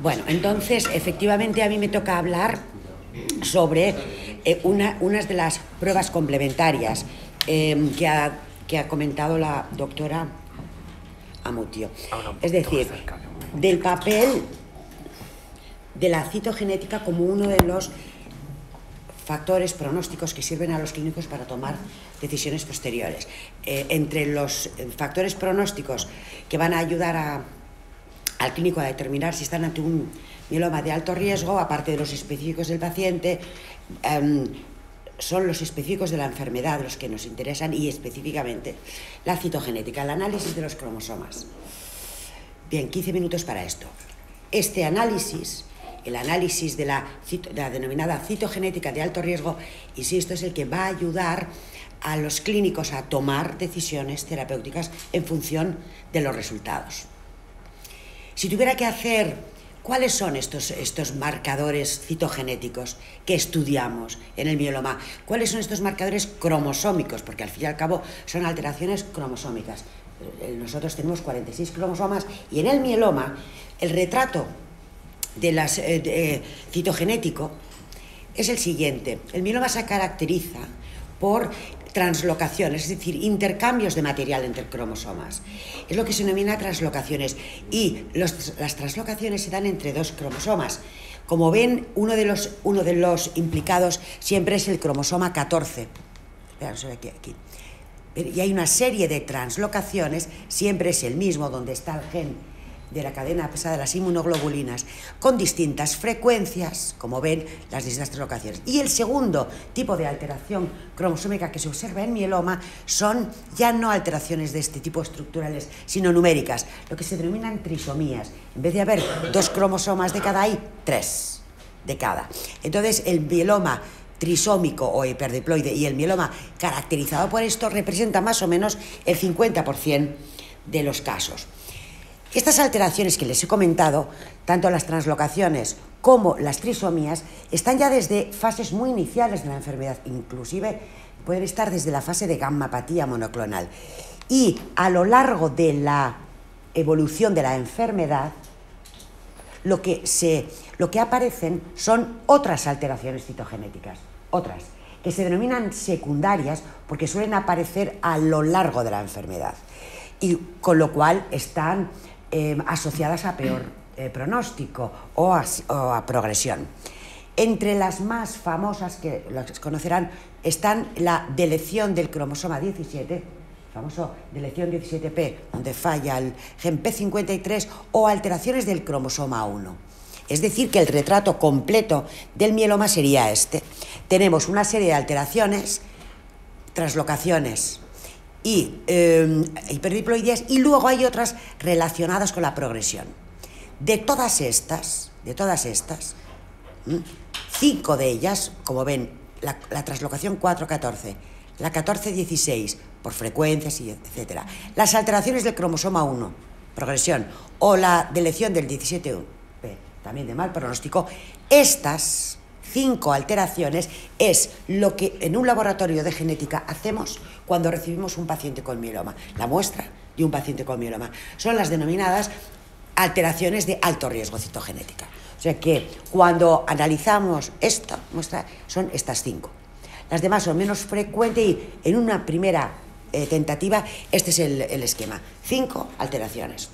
Bueno, entonces, efectivamente, a mí me toca hablar sobre unas de las pruebas complementarias que ha comentado la doctora Amutio. Es decir, del papel de la citogenética como uno de los factores pronósticos que sirven a los clínicos para tomar decisiones posteriores. Entre los factores pronósticos que van a ayudar al clínico a determinar si están ante un mieloma de alto riesgo, aparte de los específicos del paciente, son los específicos de la enfermedad los que nos interesan, y específicamente la citogenética, el análisis de los cromosomas. Bien, 15 minutos para esto. Este análisis, el análisis de la denominada citogenética de alto riesgo, insisto, es el que va a ayudar a los clínicos a tomar decisiones terapéuticas en función de los resultados. Si tuviera que hacer, ¿cuáles son estos marcadores citogenéticos que estudiamos en el mieloma? ¿Cuáles son estos marcadores cromosómicos? Porque al fin y al cabo son alteraciones cromosómicas. Nosotros tenemos 46 cromosomas y en el mieloma el retrato de citogenético es el siguiente. El mieloma se caracteriza por translocaciones, es decir, intercambios de material entre cromosomas. Es lo que se denomina translocaciones, y las translocaciones se dan entre dos cromosomas. Como ven, uno de los implicados siempre es el cromosoma 14. Espera, no se ve aquí. Y hay una serie de translocaciones, siempre es el mismo, donde está el gen de la cadena pesada de las inmunoglobulinas, con distintas frecuencias, como ven, las distintas translocaciones. Y el segundo tipo de alteración cromosómica que se observa en mieloma son ya no alteraciones de este tipo estructurales, sino numéricas, lo que se denominan trisomías. En vez de haber 2 cromosomas de cada, hay 3 de cada. Entonces, el mieloma trisómico o hiperdiploide y el mieloma caracterizado por esto representa más o menos el 50% de los casos. Estas alteraciones que les he comentado, tanto las translocaciones como las trisomías, están ya desde fases muy iniciales de la enfermedad, inclusive pueden estar desde la fase de gammapatía monoclonal. Y a lo largo de la evolución de la enfermedad, lo que aparecen son otras alteraciones citogenéticas, otras, que se denominan secundarias porque suelen aparecer a lo largo de la enfermedad, y con lo cual están asociadas a peor pronóstico o a progresión. Entre las más famosas, que las conocerán, están la deleción del cromosoma 17, famoso deleción 17p, donde falla el gen P53, o alteraciones del cromosoma 1. Es decir, que el retrato completo del mieloma sería este. Tenemos una serie de alteraciones, translocaciones y hiperdiploideas, y luego hay otras relacionadas con la progresión. De todas estas, 5 de ellas, como ven, la translocación 4-14, la 14-16, por frecuencias, etc. Las alteraciones del cromosoma 1, progresión, o la deleción del 17p, también de mal pronóstico, estas 5 alteraciones es lo que en un laboratorio de genética hacemos cuando recibimos un paciente con mieloma. La muestra de un paciente con mieloma son las denominadas alteraciones de alto riesgo citogenética. O sea que cuando analizamos esta muestra son estas 5. Las demás son menos frecuentes y en una primera tentativa este es el esquema. 5 alteraciones.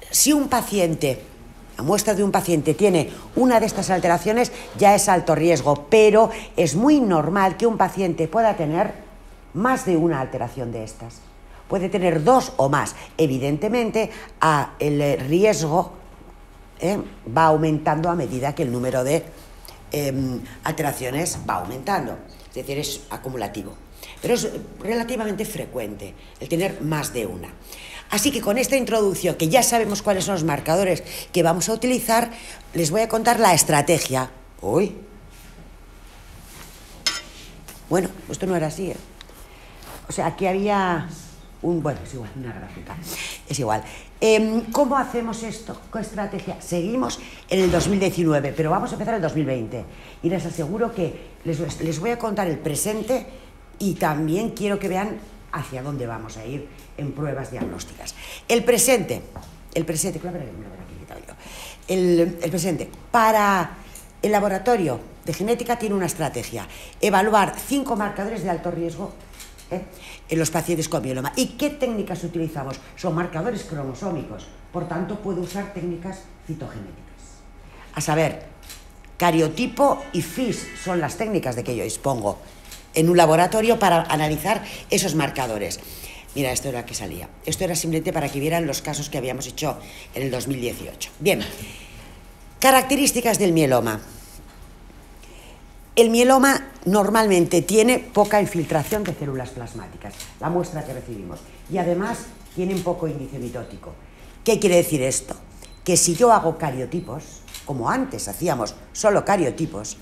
Si un paciente, la muestra de un paciente tiene una de estas alteraciones, ya es alto riesgo, pero es muy normal que un paciente pueda tener más de una alteración de estas. Puede tener 2 o más. Evidentemente, el riesgo va aumentando a medida que el número de alteraciones va aumentando. Es decir, es acumulativo. Pero es relativamente frecuente el tener más de una. Así que con esta introducción, que ya sabemos cuáles son los marcadores que vamos a utilizar, les voy a contar la estrategia. Uy. Bueno, esto no era así, ¿eh? O sea, aquí había bueno, es igual, una gráfica. Es igual. ¿Cómo hacemos esto? ¿Qué estrategia? Seguimos en el 2019, pero vamos a empezar el 2020. Y les aseguro que les voy a contar el presente, y también quiero que vean hacia dónde vamos a ir en pruebas diagnósticas. El presente, claro, aquí. comentado yo. El presidente, para el laboratorio de genética tiene una estrategia, evaluar 5 marcadores de alto riesgo en los pacientes con mieloma. ¿Y qué técnicas utilizamos? Son marcadores cromosómicos, por tanto puedo usar técnicas citogenéticas. A saber, cariotipo y FIS son las técnicas de que yo dispongo en un laboratorio para analizar esos marcadores. Mira, esto era que salía. Esto era simplemente para que vieran los casos que habíamos hecho en el 2018. Bien, características del mieloma. El mieloma normalmente tiene poca infiltración de células plasmáticas, la muestra que recibimos, y además tienen poco índice mitótico. ¿Qué quiere decir esto? Que si yo hago cariotipos, como antes hacíamos solo cariotipos,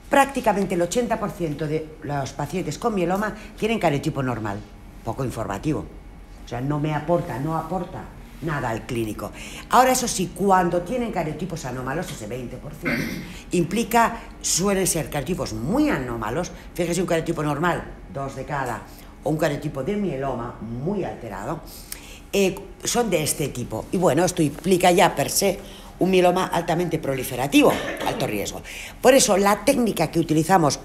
prácticamente el 80% de los pacientes con mieloma tienen cariotipo normal, poco informativo. O sea, no aporta nada al clínico. Ahora, eso sí, cuando tienen cariotipos anómalos, ese 20%, suelen ser cariotipos muy anómalos. Fíjese, un cariotipo normal, 2 de cada, o un cariotipo de mieloma muy alterado, son de este tipo. Y bueno, esto implica ya per se un mieloma altamente proliferativo, alto riesgo. Por eso, la técnica que utilizamos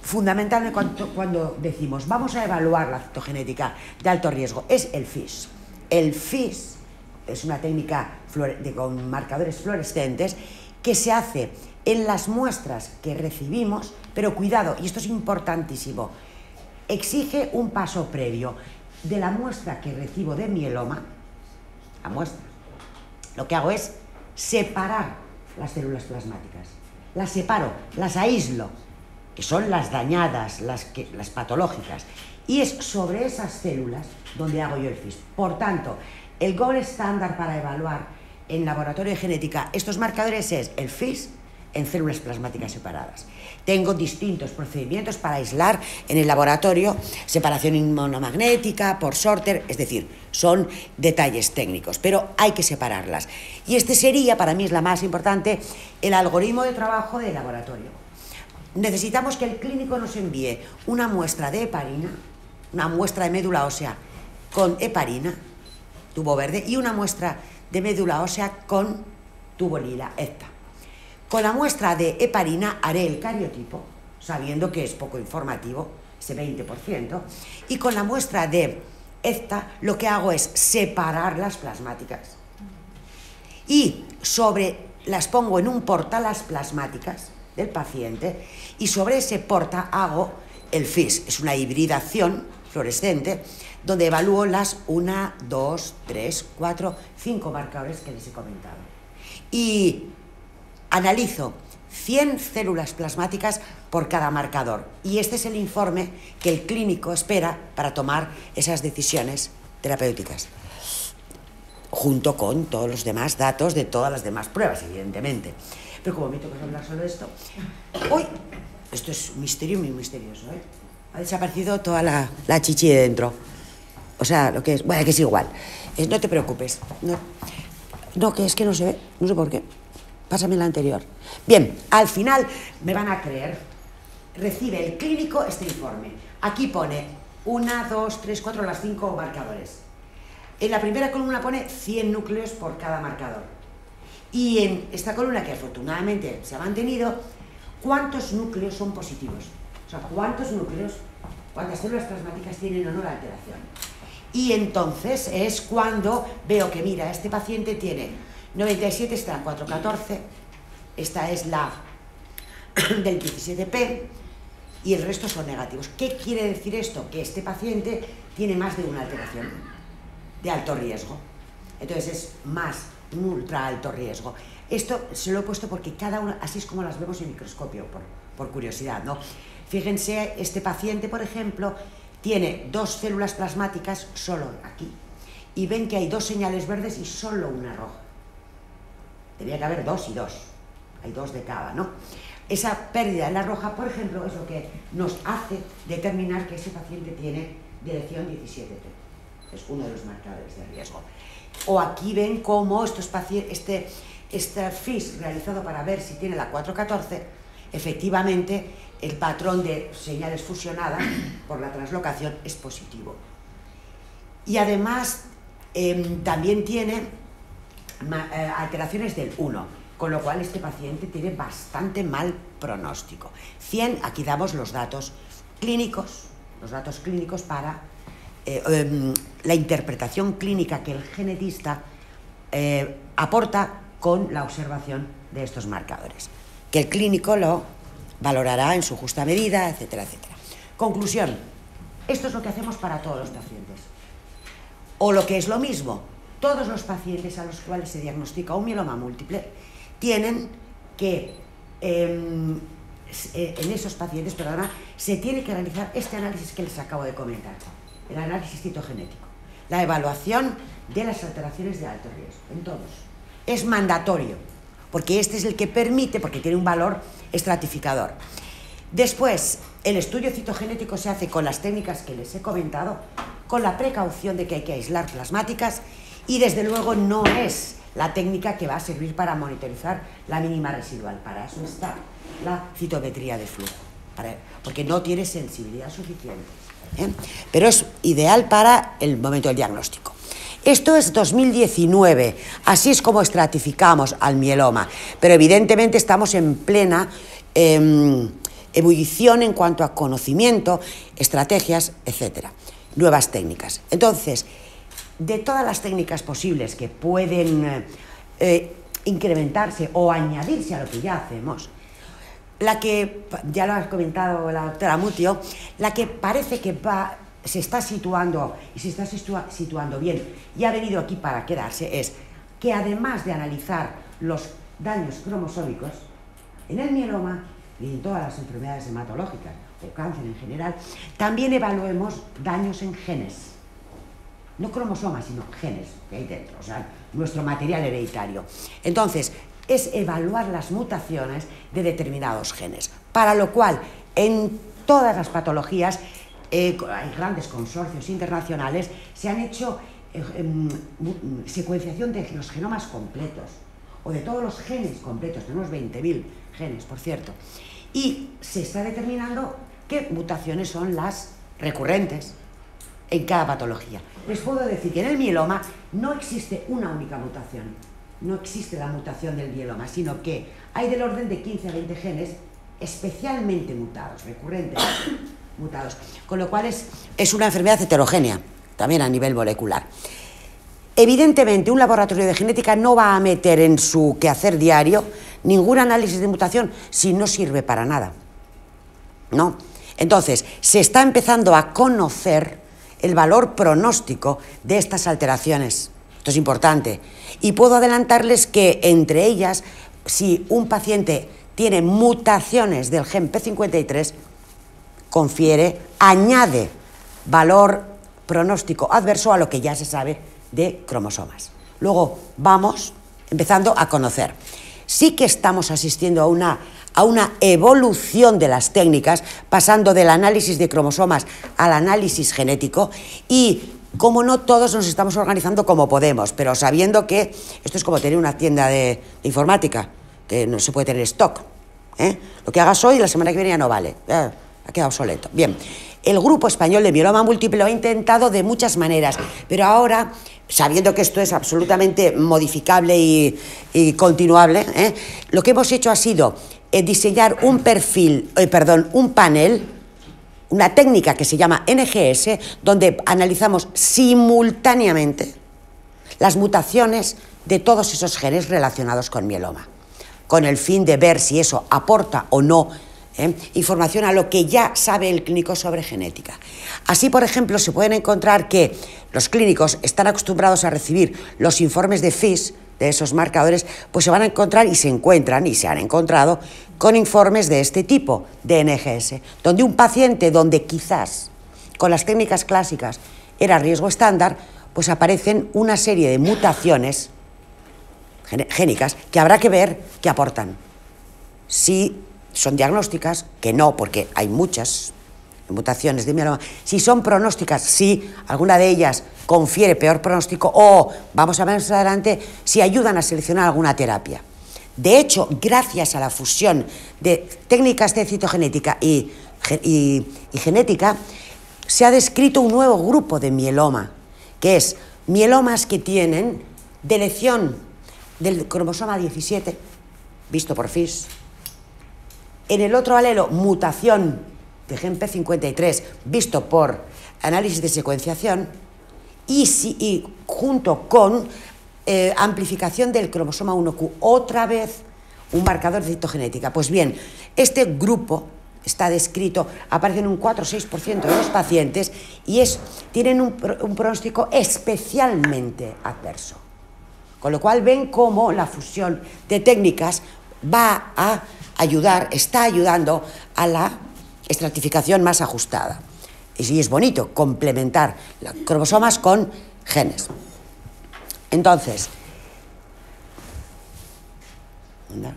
fundamentalmente cuando decimos vamos a evaluar la citogenética de alto riesgo es el FIS. El FIS es una técnica con marcadores fluorescentes que se hace en las muestras que recibimos, pero cuidado, y esto es importantísimo, exige un paso previo de la muestra que recibo de mieloma, la muestra. Lo que hago es separar las células plasmáticas, las separo, las aíslo, que son las dañadas, las patológicas, y es sobre esas células donde hago yo el FIS. Por tanto, el gold estándar para evaluar en laboratorio de genética estos marcadores es el FIS en células plasmáticas separadas. Tengo distintos procedimientos para aislar en el laboratorio, separación inmunomagnética, por sorter, es decir, son detalles técnicos, pero hay que separarlas. Y este sería, para mí es la más importante, el algoritmo de trabajo del laboratorio. Necesitamos que el clínico nos envíe una muestra de heparina, una muestra de médula ósea con heparina, tubo verde, y una muestra de médula ósea con tubo lila, ECTA. Con la muestra de heparina haré el cariotipo, sabiendo que es poco informativo, ese 20%, y con la muestra de ECTA lo que hago es separar las plasmáticas y las pongo en un porta las plasmáticas del paciente, y sobre ese porta hago el FIS, es una hibridación fluorescente donde evalúo las 1, 2, 3, 4, 5 marcadores que les he comentado. Y analizo 100 células plasmáticas por cada marcador. Y este es el informe que el clínico espera para tomar esas decisiones terapéuticas, junto con todos los demás datos de todas las demás pruebas, evidentemente. Pero como me toca hablar solo de esto, hoy, esto es un misterio muy misterioso, ¿eh? Ha desaparecido toda la chichi de dentro. O sea, lo que es, bueno, que es igual. No te preocupes. No, que es que no se ve, no sé por qué. Pásame la anterior. Bien, al final me van a creer. Recibe el clínico este informe. Aquí pone 1, 2, 3, 4, las 5 marcadores. En la primera columna pone 100 núcleos por cada marcador. Y en esta columna, que afortunadamente se ha mantenido, ¿cuántos núcleos son positivos? O sea, ¿cuántas células plasmáticas tienen o no la alteración? Y entonces es cuando veo que, mira, este paciente tiene 97, está en 414, esta es la del 17P, y el resto son negativos. ¿Qué quiere decir esto? Que este paciente tiene más de una alteración de alto riesgo. Entonces es más un ultra alto riesgo. Esto se lo he puesto porque cada una, así es como las vemos en microscopio, por curiosidad, ¿no? Fíjense, este paciente, por ejemplo, tiene 2 células plasmáticas solo aquí, y ven que hay 2 señales verdes y solo una roja. Debería que haber 2 y 2, hay 2 de cada, ¿no? Esa pérdida en la roja, por ejemplo, es lo que nos hace determinar que ese paciente tiene dirección 17T. Es uno de los marcadores de riesgo. O aquí ven cómo este FIS realizado para ver si tiene la 414, efectivamente el patrón de señales fusionadas por la translocación es positivo. Y además también tiene alteraciones del 1, con lo cual este paciente tiene bastante mal pronóstico. 100, aquí damos los datos clínicos para la interpretación clínica que el genetista aporta con la observación de estos marcadores, que el clínico lo valorará en su justa medida, etcétera, etcétera. Conclusión, esto es lo que hacemos para todos los pacientes. O lo que es lo mismo, todos los pacientes a los cuales se diagnostica un mieloma múltiple tienen que, en esos pacientes, se tiene que realizar este análisis que les acabo de comentar, el análisis citogenético, la evaluación de las alteraciones de alto riesgo, en todos. Es mandatorio, porque este es el que permite, porque tiene un valor estratificador. Después, el estudio citogenético se hace con las técnicas que les he comentado, con la precaución de que hay que aislar plasmáticas y desde luego no es la técnica que va a servir para monitorizar la mínima residual. Para eso está la citometría de flujo, porque no tiene sensibilidad suficiente, pero es ideal para el momento del diagnóstico. Esto es 2019, así es como estratificamos al mieloma, pero evidentemente estamos en plena ebullición en cuanto a conocimiento, estrategias, etcétera, nuevas técnicas. Entonces, de todas las técnicas posibles que pueden incrementarse o añadirse a lo que ya hacemos, la que, ya lo ha comentado la doctora Mutio, la que parece que se está situando y se está situando bien y ha venido aquí para quedarse es que además de analizar los daños cromosómicos en el mieloma y en todas las enfermedades hematológicas o cáncer en general, también evaluemos daños en genes, no cromosomas sino genes que hay dentro, o sea, nuestro material hereditario. Entonces, es evaluar las mutaciones de determinados genes, para lo cual en todas las patologías hay grandes consorcios internacionales, se han hecho secuenciación de los genomas completos o de todos los genes completos, tenemos 20.000 genes, por cierto, y se está determinando qué mutaciones son las recurrentes en cada patología. Les puedo decir que en el mieloma no existe una única mutación, no existe la mutación del mieloma, sino que hay del orden de 15 a 20 genes especialmente mutados, recurrentes mutados, con lo cual es una enfermedad heterogénea, también a nivel molecular. Evidentemente, un laboratorio de genética no va a meter en su quehacer diario ningún análisis de mutación si no sirve para nada, ¿no? Entonces, se está empezando a conocer el valor pronóstico de estas alteraciones. Esto es importante. Y puedo adelantarles que entre ellas, si un paciente tiene mutaciones del gen P53, añade valor pronóstico adverso a lo que ya se sabe de cromosomas. Luego vamos empezando a conocer. Sí que estamos asistiendo a una evolución de las técnicas, pasando del análisis de cromosomas al análisis genético y, como no, todos nos estamos organizando como podemos, pero sabiendo que esto es como tener una tienda de informática, que no se puede tener stock. Lo que hagas hoy, la semana que viene ya no vale. Ha quedado obsoleto. Bien, el Grupo Español de Mieloma Múltiple lo ha intentado de muchas maneras, pero ahora, sabiendo que esto es absolutamente modificable y continuable, lo que hemos hecho ha sido diseñar un panel, una técnica que se llama NGS, donde analizamos simultáneamente las mutaciones de todos esos genes relacionados con mieloma, con el fin de ver si eso aporta o no información a lo que ya sabe el clínico sobre genética. Así, por ejemplo, se pueden encontrar que los clínicos están acostumbrados a recibir los informes de FISH, de esos marcadores, pues se van a encontrar y se encuentran y se han encontrado con informes de este tipo, de NGS, donde un paciente donde quizás con las técnicas clásicas era riesgo estándar, pues aparecen una serie de mutaciones génicas que habrá que ver qué aportan. Si son diagnósticas, que no, porque hay muchas mutaciones de mieloma. Si son pronósticas, si alguna de ellas confiere peor pronóstico, o, vamos a ver más adelante, si ayudan a seleccionar alguna terapia. De hecho, gracias a la fusión de técnicas de citogenética y genética, se ha descrito un nuevo grupo de mieloma, que es mielomas que tienen deleción del cromosoma 17, visto por FIS. En el otro alelo, mutación de gen P53, visto por análisis de secuenciación. Y junto con amplificación del cromosoma 1Q, otra vez un marcador de citogenética. Pues bien, este grupo está descrito, aparece en un 4 o 6% de los pacientes y tienen un pronóstico especialmente adverso. Con lo cual ven cómo la fusión de técnicas va a ayudar, está ayudando a la estratificación más ajustada. Y sí, es bonito complementar los cromosomas con genes. Entonces, ¿anda?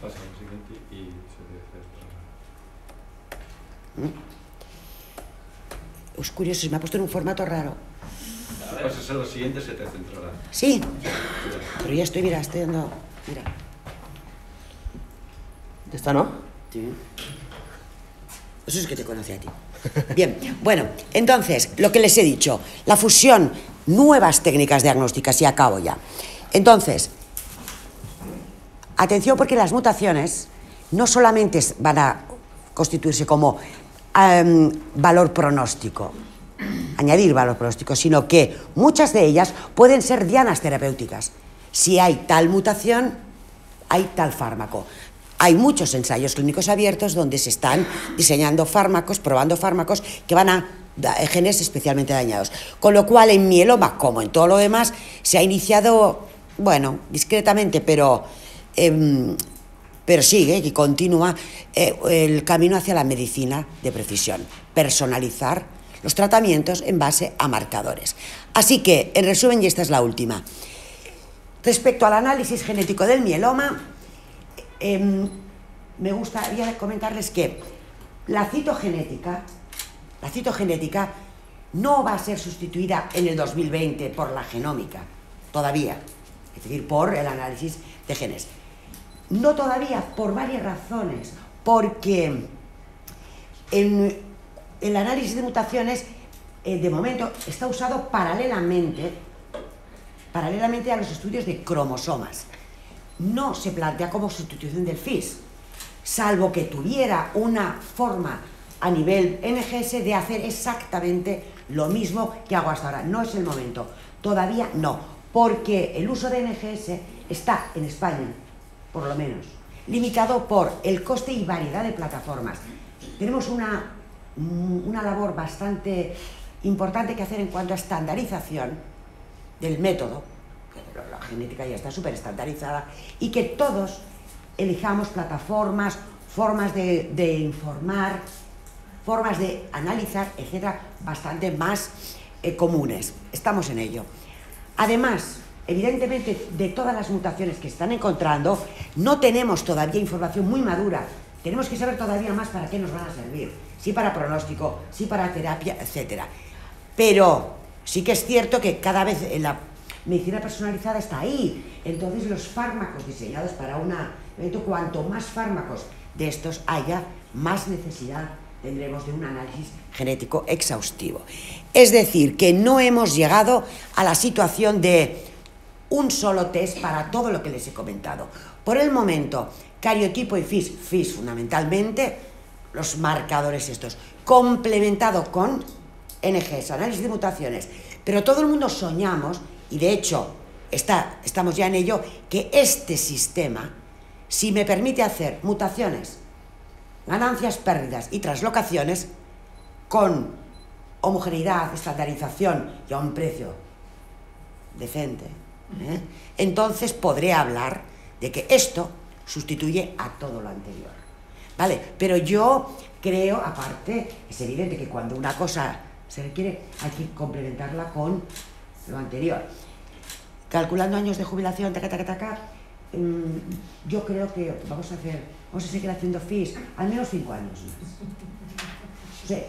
Pasa al siguiente y se debe hacer. Es curioso, se me ha puesto en un formato raro. Si pasas a la siguiente se te centrará. Sí, pero ya estoy, mira, estoy dando... Mira. ¿Esta no? Sí. Eso es que te conoce a ti. Bien, bueno, entonces, lo que les he dicho, la fusión, nuevas técnicas diagnósticas, y acabo ya. Entonces, atención porque las mutaciones no solamente van a constituirse como valor pronóstico, añadir valor pronóstico, sino que muchas de ellas pueden ser dianas terapéuticas. Si hay tal mutación, hay tal fármaco. Hay muchos ensayos clínicos abiertos donde se están diseñando fármacos, probando fármacos que van a genes especialmente dañados. Con lo cual, en mieloma, como en todo lo demás, se ha iniciado, bueno, discretamente, pero sigue y continúa el camino hacia la medicina de precisión. Personalizar los tratamientos en base a marcadores. Así que, en resumen, y esta es la última. Respecto al análisis genético del mieloma, me gustaría comentarles que la citogenética no va a ser sustituida en el 2020 por la genómica, todavía, es decir, por el análisis de genes. No todavía, por varias razones, porque el análisis de mutaciones, de momento, está usado paralelamente a los estudios de cromosomas. No se plantea como sustitución del FIS, salvo que tuviera una forma a nivel NGS de hacer exactamente lo mismo que hago hasta ahora. No es el momento, todavía no, porque el uso de NGS está en España, por lo menos, limitado por el coste y variedad de plataformas. Tenemos una labor bastante importante que hacer en cuanto a estandarización del método. La genética ya está súper estandarizada y que todos elijamos plataformas, formas de informar, formas de analizar, etcétera, bastante más comunes. Estamos en ello. Además, evidentemente, de todas las mutaciones que están encontrando, no tenemos todavía información muy madura. Tenemos que saber todavía más para qué nos van a servir. Sí para pronóstico, sí para terapia, etcétera. Pero sí que es cierto que cada vez la medicina personalizada está ahí. Entonces, los fármacos diseñados para un evento, cuanto más fármacos de estos haya, más necesidad tendremos de un análisis genético exhaustivo. Es decir, que no hemos llegado a la situación de un solo test para todo lo que les he comentado. Por el momento, cariotipo y FIS fundamentalmente, los marcadores estos, complementado con NGS, análisis de mutaciones. Pero todo el mundo soñamos, y de hecho estamos ya en ello, que este sistema, si me permite hacer mutaciones, ganancias, pérdidas y translocaciones con homogeneidad, estandarización y a un precio decente, entonces podré hablar de que esto sustituye a todo lo anterior, ¿vale? Pero yo creo, aparte, es evidente que cuando una cosa se requiere hay que complementarla con lo anterior. Calculando años de jubilación, yo creo que vamos a seguir haciendo FIS al menos 5 años más. O sea,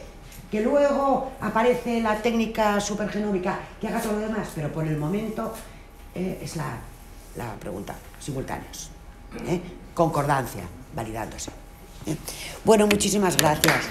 que luego aparece la técnica supergenómica que haga todo lo demás, pero por el momento es la pregunta, simultáneos, concordancia, validándose. Bueno, muchísimas gracias.